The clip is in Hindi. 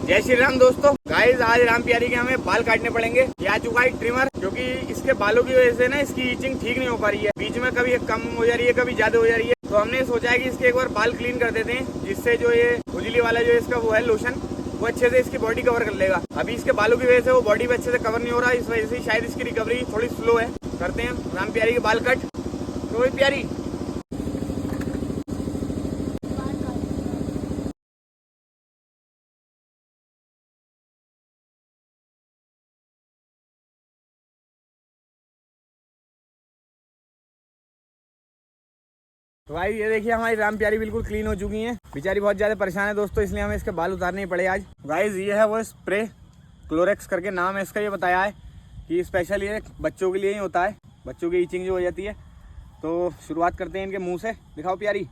जय श्री राम दोस्तों। गाइस आज राम प्यारी के हमें बाल काटने पड़ेंगे। ये आ चुका है ट्रिमर, क्योंकि इसके बालों की वजह से ना इसकी ईचिंग ठीक नहीं हो पा रही है। बीच में कभी कम हो जा रही है, कभी ज्यादा हो जा रही है। तो हमने सोचा है कि इसके एक बार बाल क्लीन कर देते हैं, जिससे जो ये खुजली वाला जो इसका वो है लोशन, वो अच्छे से इसकी बॉडी कवर कर लेगा। अभी इसके बालों की वजह से वो बॉडी पे अच्छे से कवर नहीं हो रहा, इस वजह से शायद इसकी रिकवरी थोड़ी स्लो है। करते हैं राम प्यारी के बाल कट। तो प्यारी तो भाई ये देखिए हमारी राम प्यारी बिल्कुल क्लीन हो चुकी हैं। बेचारी बहुत ज़्यादा परेशान है दोस्तों, इसलिए हमें इसके बाल उतारने ही पड़े आज। गाइस ये है वो स्प्रे, क्लोरेक्स करके नाम है इसका। ये बताया है कि स्पेशल ये बच्चों के लिए ही होता है, बच्चों की ईचिंग जो हो जाती है। तो शुरुआत करते हैं इनके मुंह से। दिखाओ प्यारी।